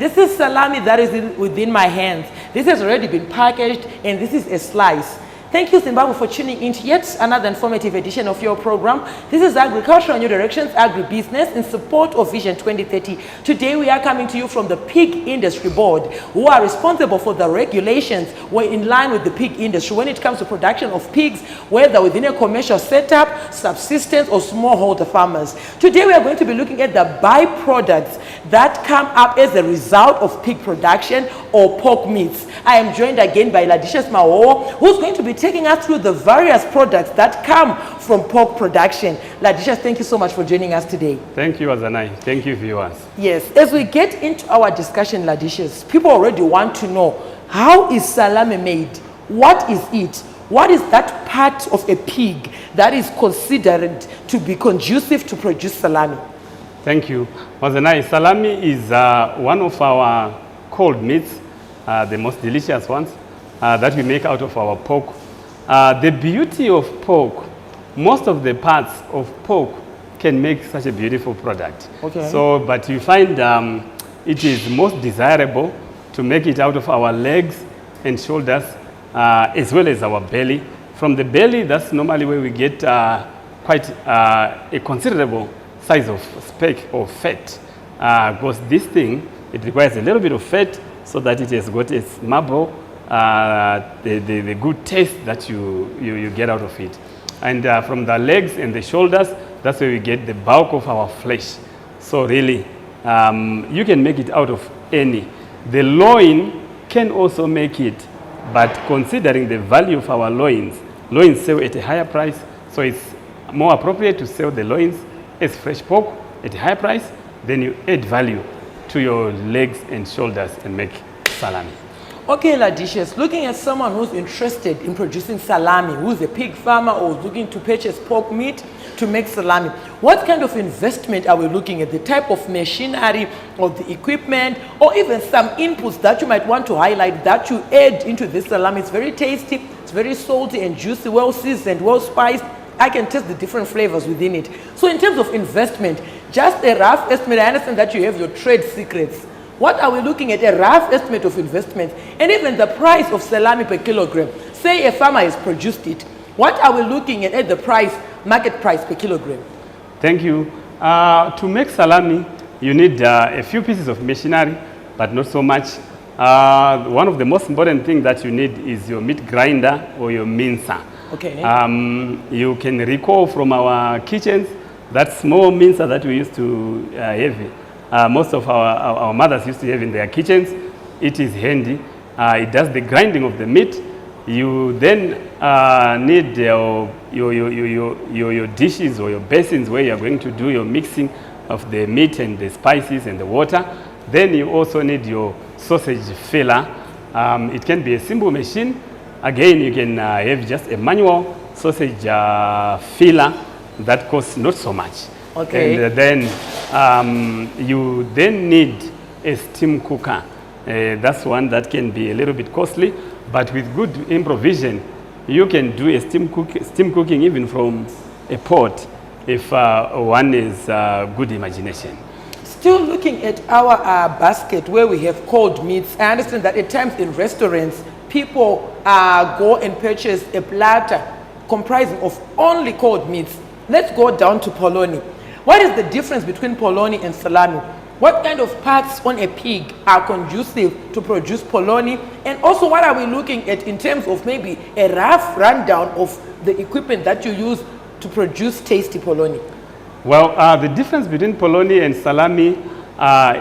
This is salami that is within my hands. This has already been packaged, and this is a slice. Thank you, Zimbabwe, for tuning in to yet another informative edition of your program. This is Agriculture New Directions, Agribusiness, in support of Vision 2030. Today, we are coming to you from the Pig Industry Board, who are responsible for the regulations in line with the pig industry when it comes to production of pigs, whether within a commercial setup, subsistence, or smallholder farmers. Today, we are going to be looking at the byproducts that come up as a result of pig production or pork meats. I am joined again by Ladisha Mao, who's going to be taking us through the various products that come from pork production. Ladisha, thank you so much for joining us today. Thank you, Azanai. Thank you, viewers. Yes, as we get into our discussion, Ladisha, people already want to know, how is salami made? What is it? What is that part of a pig that is considered to be conducive to produce salami? Thank you. Azanai, salami is one of our cold meats, the most delicious ones that we make out of our pork. The beauty of pork, most of the parts of pork can make such a beautiful product. Okay. So, but you find it is most desirable to make it out of our legs and shoulders, as well as our belly. From the belly, that's normally where we get quite a considerable size of speck or fat. Because this thing, it requires a little bit of fat so that it has got its marble, the good taste that you get out of it. And from the legs and the shoulders, that's where we get the bulk of our flesh. So really, you can make it out of any. The loin can also make it, but considering the value of our loins sell at a higher price, so it's more appropriate to sell the loins as fresh pork at a higher price. Then you add value to your legs and shoulders and make salami. Okay, Ladisha, looking at someone who's interested in producing salami, who's a pig farmer or looking to purchase pork meat to make salami, what kind of investment are we looking at? The type of machinery or the equipment, or even some inputs that you might want to highlight that you add into this salami? It's very tasty, it's very salty and juicy, well seasoned, well spiced. I can taste the different flavors within it. So in terms of investment, just a rough estimate, I understand that you have your trade secrets. What are we looking at? A rough estimate of investment and even the price of salami per kilogram. Say a farmer has produced it. What are we looking at the price, market price per kilogram? Thank you. To make salami, you need a few pieces of machinery, but not so much. One of the most important things that you need is your meat grinder or your mincer. Okay. You can recall from our kitchens that small mincer that we used to have. Most of our mothers used to have in their kitchens. It is handy. It does the grinding of the meat. You then need your dishes or your basins where you are going to do your mixing of the meat and the spices and the water. Then you also need your sausage filler. It can be a simple machine. Again, you can have just a manual sausage filler that costs not so much. Okay. And then you then need a steam cooker. That's one that can be a little bit costly, but with good improvisation, you can do a steam cooking even from a pot if one is good imagination. Still looking at our basket where we have cold meats, I understand that at times in restaurants, people go and purchase a platter comprising of only cold meats. Let's go down to Polony. What is the difference between Polony and salami? What kind of parts on a pig are conducive to produce Polony? And also, what are we looking at in terms of maybe a rough rundown of the equipment that you use to produce tasty Polony? Well, the difference between Polony and salami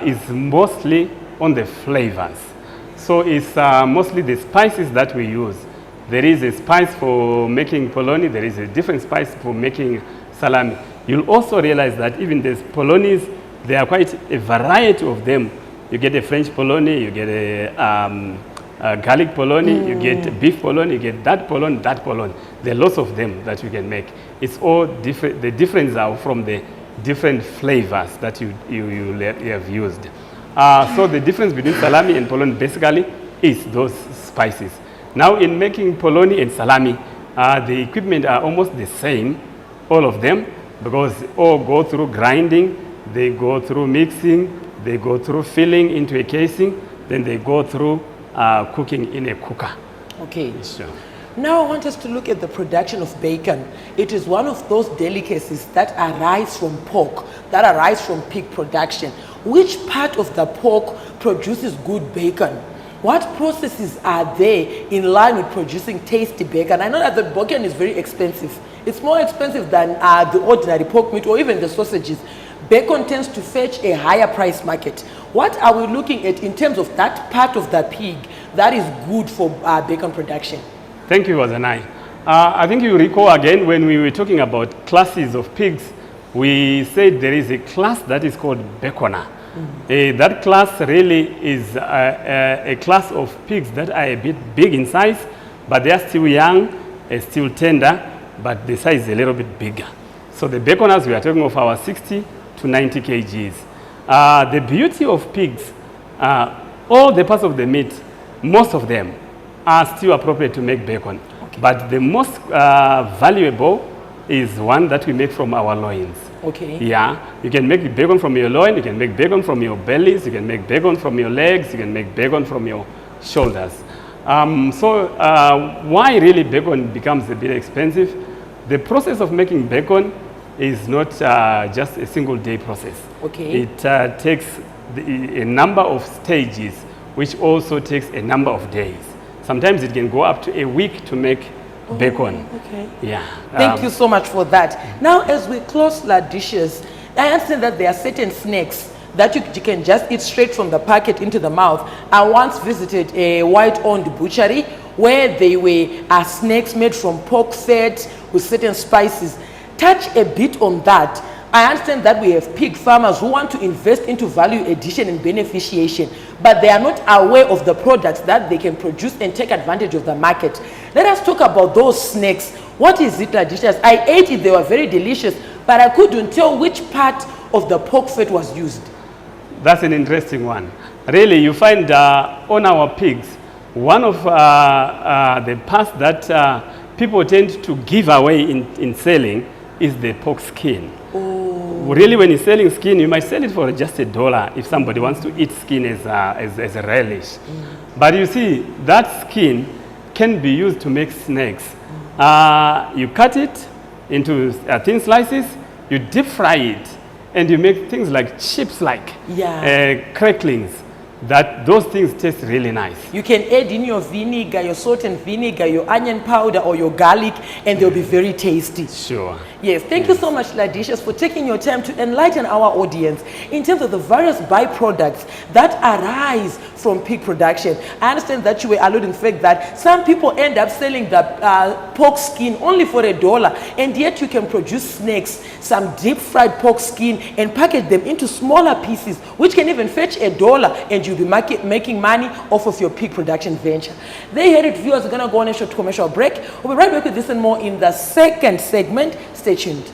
is mostly on the flavors. So it's mostly the spices that we use. There is a spice for making Polony, there is a different spice for making salami. You'll also realize that even the Polonies, there are quite a variety of them. You get a French Polony, you get a garlic Polony, you get beef Polony, you get that Polony. There are lots of them that you can make. It's all different. The difference are from the different flavors that you have used. So the difference between salami and Polony basically is those spices. Now in making Polony and salami, the equipment are almost the same, all of them, because all go through grinding, they go through mixing, They go through filling into a casing, then they go through cooking in a cooker. Okay. Sure. Now I want us to look at the production of bacon. It is one of those delicacies that arise from pork, that arise from pig production. Which part of the pork produces good bacon? What processes are there in line with producing tasty bacon? I know that the bacon is very expensive. It's more expensive than the ordinary pork meat or even the sausages. Bacon tends to fetch a higher price market. What are we looking at in terms of that part of the pig that is good for bacon production? Thank you, Wazanai. I think you recall again when we were talking about classes of pigs, we said there is a class that is called baconer. That class really is a class of pigs that are a bit big in size, but they are still young, still tender, but the size is a little bit bigger. So the baconers, we are talking of our 60 to 90 kgs. The beauty of pigs, all the parts of the meat, most of them are still appropriate to make bacon. Okay. But the most valuable is one that we make from our loins. Okay. Yeah, you can make bacon from your loin, you can make bacon from your bellies, you can make bacon from your legs, you can make bacon from your shoulders. Why really bacon becomes a bit expensive? The process of making bacon is not just a single day process. Okay. It takes a number of stages, which also takes a number of days. Sometimes it can go up to a week to make bacon. Okay. Yeah. Thank you so much for that. Now, as we close our dishes, I understand that there are certain snacks that you can just eat straight from the packet into the mouth. I once visited a white-owned butchery where they were snacks made from pork fat with certain spices. Touch a bit on that. I understand that we have pig farmers who want to invest into value addition and beneficiation, but they are not aware of the products that they can produce and take advantage of the market. Let us talk about those snacks. What is it, delicious? I ate it, they were very delicious, but I couldn't tell which part of the pork fat was used. That's an interesting one. Really, you find on our pigs, one of the parts that people tend to give away in selling is the pork skin. Oh. Really, when you're selling skin, you might sell it for just $1 if somebody wants to eat skin as a relish. But you see, that skin can be used to make snacks. You cut it into thin slices, you deep fry it, and you make things like chips-like cracklings. Those things taste really nice. You can add in your vinegar, your salt and vinegar, your onion powder or your garlic, and they'll be very tasty. Sure. Yes, thank you so much, Ladicious, for taking your time to enlighten our audience in terms of the various byproducts that arise from pig production. I understand that you were alluding to the fact that some people end up selling the pork skin only for $1, and yet you can produce snacks, some deep fried pork skin, and package them into smaller pieces, which can even fetch $1, and you'll be making money off of your pig production venture. There you heard it, viewers. We're going to go on a short commercial break. We'll be right back with this and more in the second segment. Stay tuned.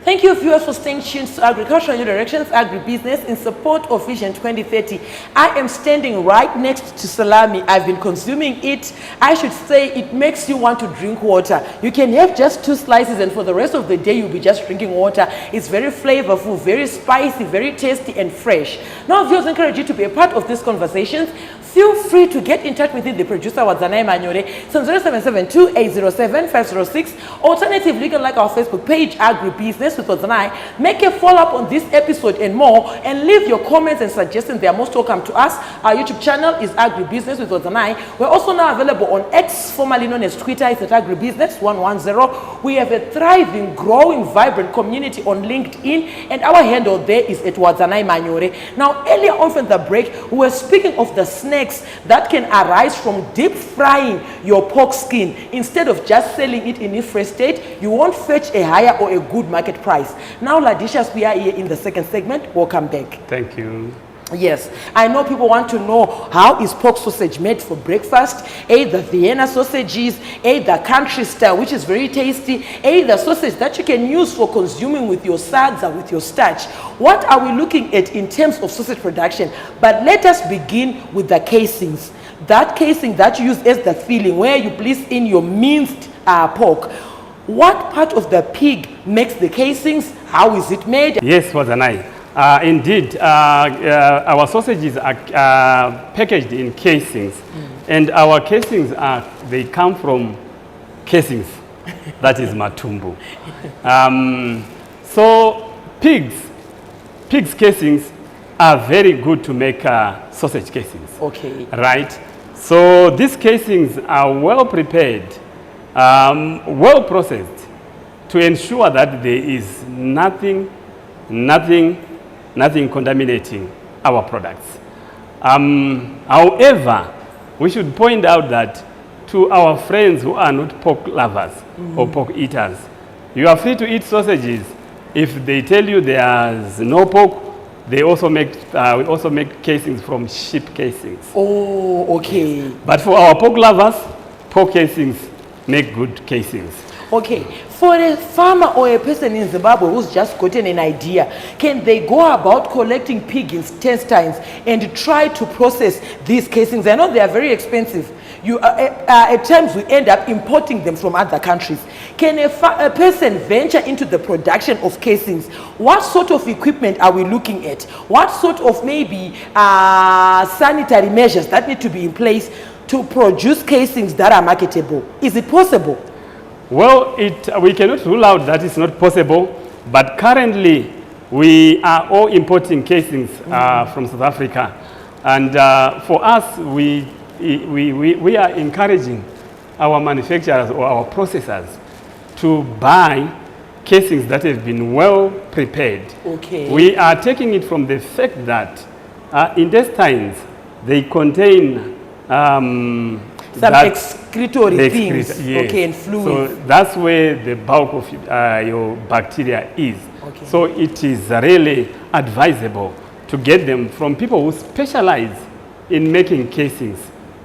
Thank you, viewers, for staying tuned to Agricultural New Directions, Agribusiness in support of Vision 2030. I am standing right next to Salami. I've been consuming it. I should say it makes you want to drink water. You can have just 2 slices and for the rest of the day you'll be just drinking water. It's very flavorful, very spicy, very tasty and fresh. Now, viewers, I encourage you to be a part of these conversations. Feel free to get in touch with the producer, Wazanai Manyore, 0772-807-506. Alternatively, you can like our Facebook page, Agribusiness with Wazanai. Make a follow-up on this episode and more, and leave your comments and suggestions. They are most welcome to us. Our YouTube channel is Agribusiness with Wazanai. We're also now available on X, formerly known as Twitter. It's at Agribusiness110. We have a thriving, growing, vibrant community on LinkedIn, and our handle there is at Wazanai Manyore. Now, earlier on from the break, we were speaking of the snacks that can arise from deep frying your pork skin. Instead of just selling it in its fresh state, you won't fetch a higher or a good market price. Now, Ladicious, we are here in the second segment. Welcome back. Thank you. Yes, I know people want to know how is pork sausage made for breakfast. The Vienna sausages, the country style, which is very tasty, the sausage that you can use for consuming with your salads or with your starch. What are we looking at in terms of sausage production? But let us begin with the casings. that casing that you use as the filling, where you place in your minced pork, what part of the pig makes the casings? How is it made? Yes, Wazanai. Indeed, our sausages are packaged in casings, and our casings they come from casings. That is matumbu. So pigs casings are very good to make sausage casings. Okay. Right. So these casings are well prepared, well processed, to ensure that there is nothing contaminating our products. However, we should point out that to our friends who are not pork lovers or pork eaters, you are free to eat sausages. If they tell you there's no pork, they also make we also make casings from sheep casings. Oh, okay. But for our pork lovers, pork casings make good casings. Okay, for a farmer or a person in Zimbabwe who's just gotten an idea, can they go about collecting pig intestines and try to process these casings? I know they are very expensive. At times we end up importing them from other countries. Can a person venture into the production of casings? What sort of equipment are we looking at? What sort of maybe sanitary measures that need to be in place to produce casings that are marketable? Is it possible? Well, we cannot rule out that it's not possible, but currently we are all importing casings from South Africa. And for us, we are encouraging our manufacturers or our processors to buy casings that have been well prepared. Okay. We are taking it from the fact that intestines, they contain some excretory things, yes. Okay, and fluids. So that's where the bulk of your bacteria is. Okay. So it is really advisable to get them from people who specialize in making casings.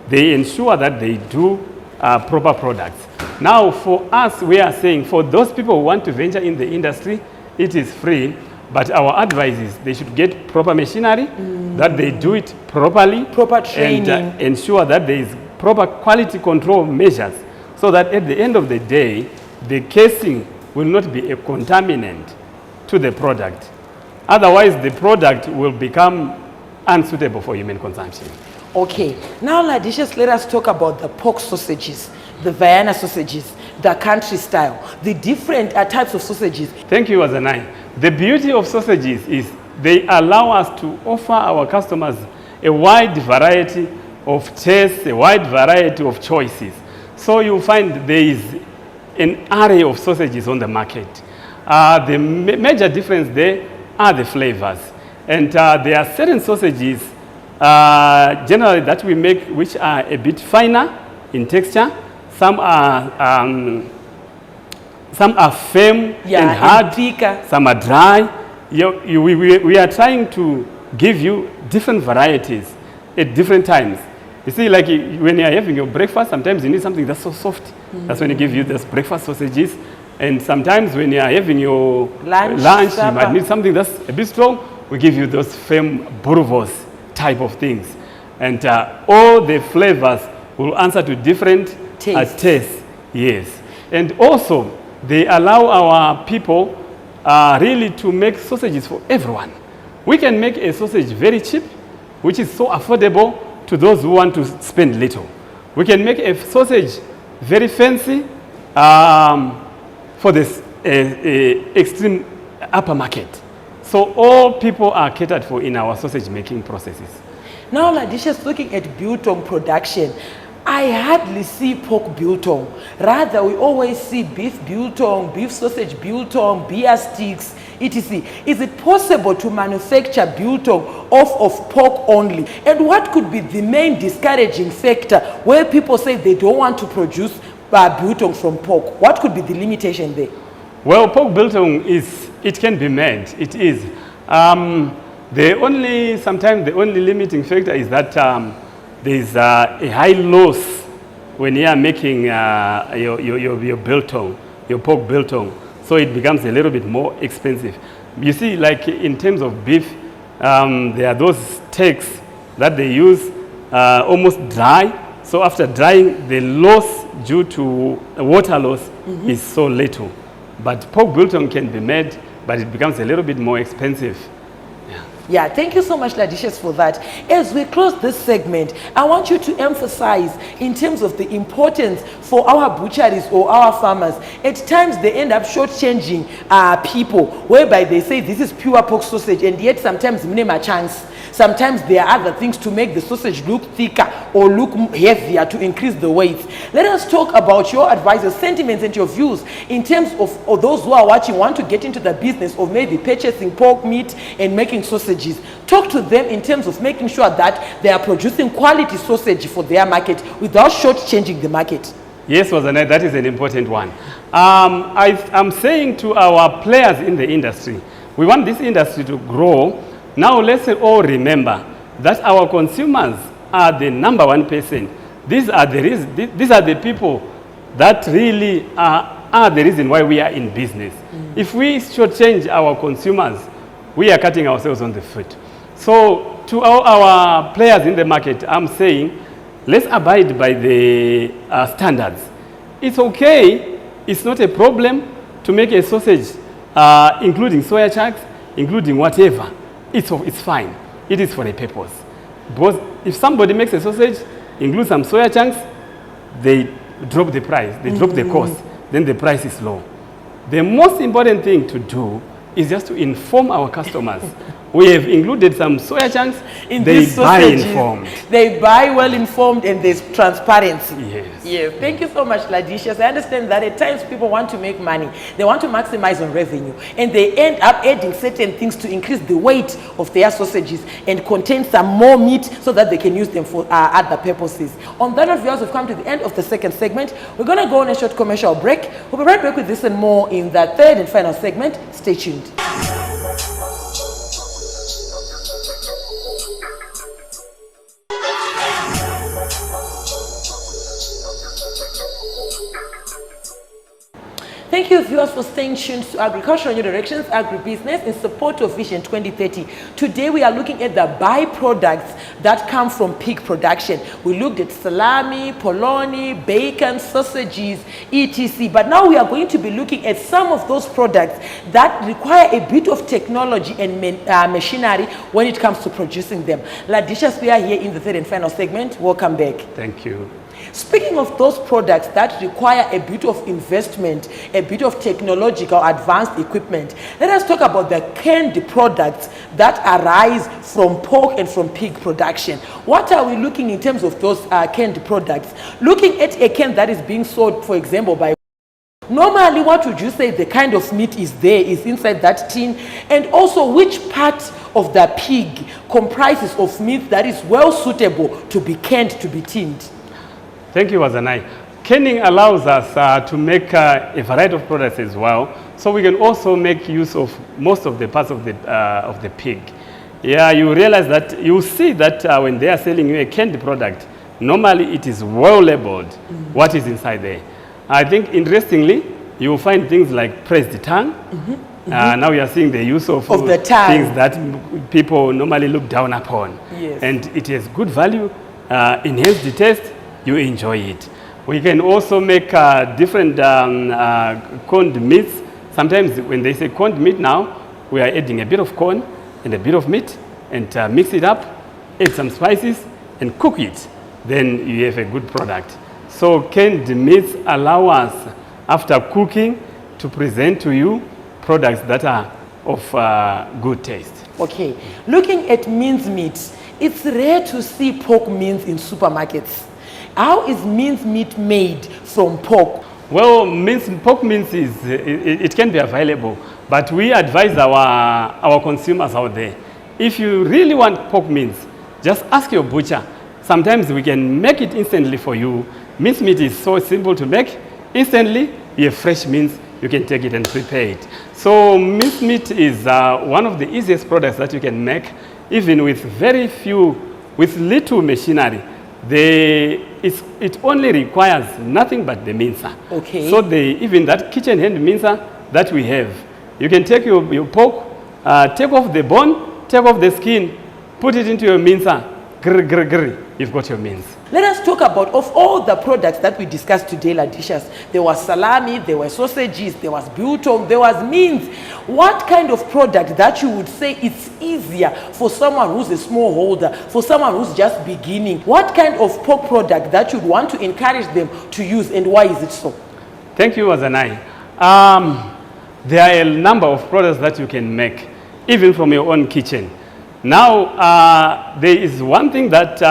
They ensure that they do proper products. Now for us, we are saying for those people who want to venture in the industry, it is free, but our advice is they should get proper machinery, that they do it properly, proper training, and ensure that there is proper quality control measures, so that at the end of the day, the casing will not be a contaminant to the product. Otherwise, the product will become unsuitable for human consumption. Okay, now Ladicious, let us talk about the pork sausages, the Vienna sausages, the country style, the different types of sausages. Thank you, Azanai. The beauty of sausages is they allow us to offer our customers a wide variety of tastes, a wide variety of choices. So you find there is an array of sausages on the market. The major difference there are the flavors. And there are certain sausages generally that we make which are a bit finer in texture. Some are firm and hard, thicker. Some are dry. We are trying to give you different varieties at different times. You see, like when you're having your breakfast, sometimes you need something that's so soft. That's when you give you those breakfast sausages. And sometimes when you're having your lunch you might need something that's a bit strong. We give you those firm burvos type of things. And all the flavors will answer to different tastes. Yes. And also, they allow our people really to make sausages for everyone. We can make a sausage very cheap, which is so affordable to those who want to spend little. We can make a sausage very fancy for this extreme upper market. So all people are catered for in our sausage making processes. Now, Ladicious, looking at biltong production, I hardly see pork biltong. Rather, we always see beef biltong, beef sausage biltong, beer sticks, etc. Is it possible to manufacture biltong off of pork only? And what could be the main discouraging factor where people say they don't want to produce biltong from pork? What could be the limitation there? Well, pork biltong it can be made. It is. Sometimes the only limiting factor is that there is a high loss when you are making your biltong, your pork biltong. So it becomes a little bit more expensive. You see, like in terms of beef, there are those steaks that they use almost dry. So after drying, the loss due to water loss is so little. But pork biltong can be made, but it becomes a little bit more expensive. Yeah, thank you so much, Ladicious, for that. As we close this segment, I want you to emphasize in terms of the importance for our butcheries or our farmers. At times, they end up shortchanging people, whereby they say this is pure pork sausage, and yet sometimes mnema chance. Sometimes there are other things to make the sausage look thicker or look heavier to increase the weight. Let us talk about your advice, sentiments, and your views in terms of those who are watching, want to get into the business of maybe purchasing pork meat and making sausages. Talk to them in terms of making sure that they are producing quality sausage for their market without shortchanging the market. Yes, Wazanai, that is an important one. I'm saying to our players in the industry, we want this industry to grow. Now let's all remember that our consumers are the number one person. These are the people that really are the reason why we are in business. If we should change our consumers, we are cutting ourselves on the foot. So to all our players in the market, I'm saying, let's abide by the standards. It's okay, it's not a problem to make a sausage, including soya chunks, including whatever. It's fine. It is for a purpose. Because if somebody makes a sausage, includes some soya chunks, they drop the price, they drop the cost, then the price is low. The most important thing to do is just to inform our customers. We have included some soya chunks. They buy informed. They buy well informed, and there's transparency. Yes. Yeah. Thank you so much, Ladicious. I understand that at times people want to make money. They want to maximize on revenue, and they end up adding certain things to increase the weight of their sausages and contain some more meat so that they can use them for other purposes. On that note, viewers, we've come to the end of the second segment. We're going to go on a short commercial break. We'll be right back with this and more in the third and final segment. Stay tuned. Thank you, viewers, for staying tuned to Agricultural New Directions, Agribusiness, in support of Vision 2030. Today, we are looking at the byproducts that come from pig production. We looked at salami, polony, bacon, sausages, etc. But now we are going to be looking at some of those products that require a bit of technology and machinery when it comes to producing them. Ladicious, we are here in the third and final segment. Welcome back. Thank you. Speaking of those products that require a bit of investment, a bit of technological advanced equipment, let us talk about the canned products that arise from pork and from pig production. What are we looking in terms of those canned products? Looking at a can that is being sold, for example, by normally, what would you say the kind of meat is inside that tin, and also which part of the pig comprises of meat that is well suitable to be canned, to be tinned? Thank you, Wazanai. Canning allows us to make a variety of products as well, so we can also make use of most of the parts of the pig. Yeah, you realize that, you see that when they are selling you a canned product, normally it is well labeled what is inside there. I think, interestingly, you will find things like pressed tongue. Now you are seeing the use of the tongue, things that people normally look down upon. Yes. And it has good value, enhanced the taste, you enjoy it. We can also make different corned meats. Sometimes when they say corned meat now, we are adding a bit of corn and a bit of meat and mix it up, add some spices and cook it. Then you have a good product. So canned meats allow us, after cooking, to present to you products that are of good taste. Okay, looking at minced meat, it's rare to see pork mince in supermarkets. How is minced meat made from pork? Well, pork mince it can be available, but we advise our consumers out there, if you really want pork mince, just ask your butcher. Sometimes we can make it instantly for you. Minced meat is so simple to make. Instantly, you have fresh mince, you can take it and prepare it. So minced meat is one of the easiest products that you can make, even with with little machinery. It only requires nothing but the mincer. Okay. So even that kitchen hand mincer that we have, you can take your pork, take off the bone, take off the skin, put it into your mincer, grr, grr, grr, you've got your mince. Let us talk about, of all the products that we discussed today, Ladishas, there was salami, there were sausages, there was biltong, there was mince. What kind of product that you would say it's easier for someone who's a small holder, for someone who's just beginning? What kind of pork product that you'd want to encourage them to use, and why is it so? Thank you, Azanai. There are a number of products that you can make, even from your own kitchen. Now, there is one thing that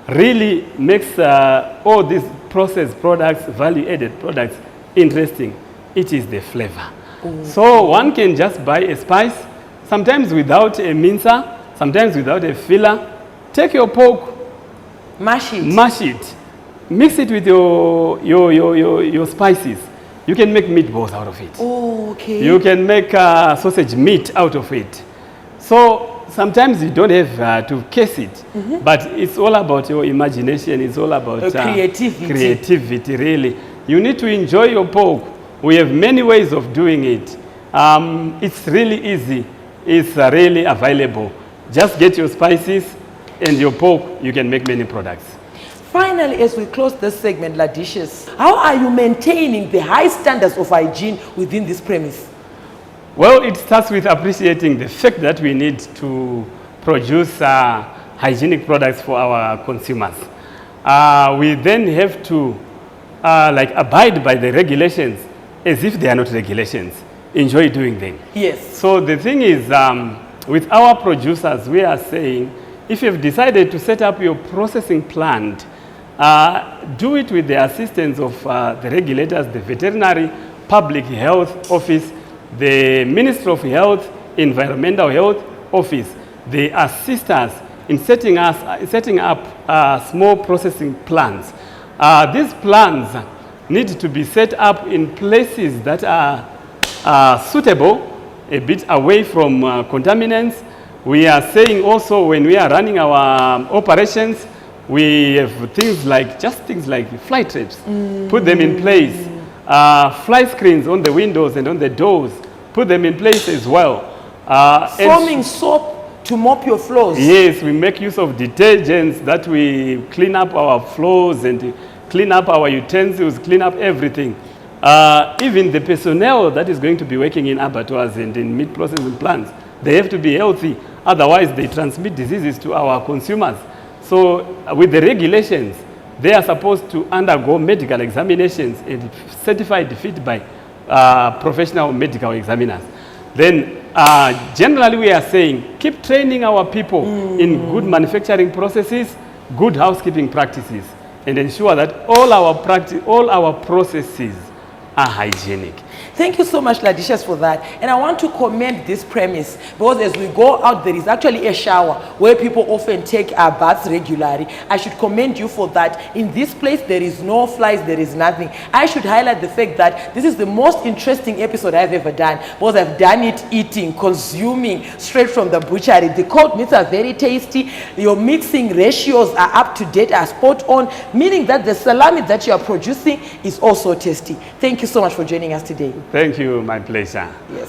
really makes all these processed products, value-added products, interesting. It is the flavor. So one can just buy a spice, sometimes without a mincer, sometimes without a filler. Take your pork, mash it, mix it with your spices. You can make meatballs out of it. Oh, okay. You can make sausage meat out of it. So sometimes you don't have to case it, but it's all about your imagination. It's all about creativity. Creativity, really. You need to enjoy your pork. We have many ways of doing it. It's really easy. It's really available. Just get your spices and your pork. You can make many products. Finally, as we close this segment, Ladishas, how are you maintaining the high standards of hygiene within this premise? Well, it starts with appreciating the fact that we need to produce hygienic products for our consumers. We then have to abide by the regulations as if they are not regulations. Enjoy doing them. Yes. So the thing is, with our producers, we are saying, if you've decided to set up your processing plant, do it with the assistance of the regulators, the Veterinary Public Health Office, the Ministry of Health, Environmental Health Office. They assist us in setting up small processing plants. These plants need to be set up in places that are suitable, a bit away from contaminants. We are saying also, when we are running our operations, we have things like fly traps. Put them in place. Fly screens on the windows and on the doors. Put them in place as well. Foaming soap to mop your floors. Yes, we make use of detergents that we clean up our floors and clean up our utensils, clean up everything. Even the personnel that is going to be working in abattoirs and in meat processing plants, they have to be healthy. Otherwise, they transmit diseases to our consumers. So with the regulations, they are supposed to undergo medical examinations and certified fit by professional medical examiners. Then generally we are saying, keep training our people in good manufacturing processes, good housekeeping practices, and ensure that all our processes are hygienic. Thank you so much, Ladishas, for that. And I want to commend this premise, because as we go out, there is actually a shower where people often take baths regularly. I should commend you for that. In this place, there is no flies, there is nothing. I should highlight the fact that this is the most interesting episode I've ever done, because I've done it eating, consuming straight from the butchery. The cold meats are very tasty. Your mixing ratios are up to date, are spot on, meaning that the salami that you are producing is also tasty. Thank you so much for joining us today. Thank you, my pleasure. Yes.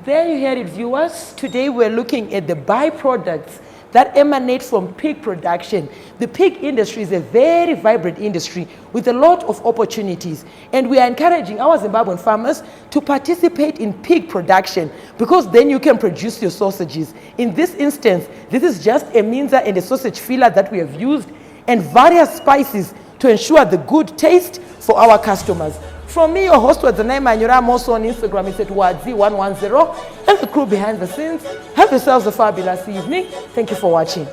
There you hear it, viewers. Today we're looking at the byproducts that emanate from pig production. The pig industry is a very vibrant industry with a lot of opportunities, and we are encouraging our Zimbabwean farmers to participate in pig production, because then you can produce your sausages. In this instance, this is just a mincer and a sausage filler that we have used, and various spices to ensure the good taste for our customers. From me, your host, Wadzanai, I'm also on Instagram. It's at Wadzi110, and the crew behind the scenes. Have yourselves a fabulous evening. Thank you for watching.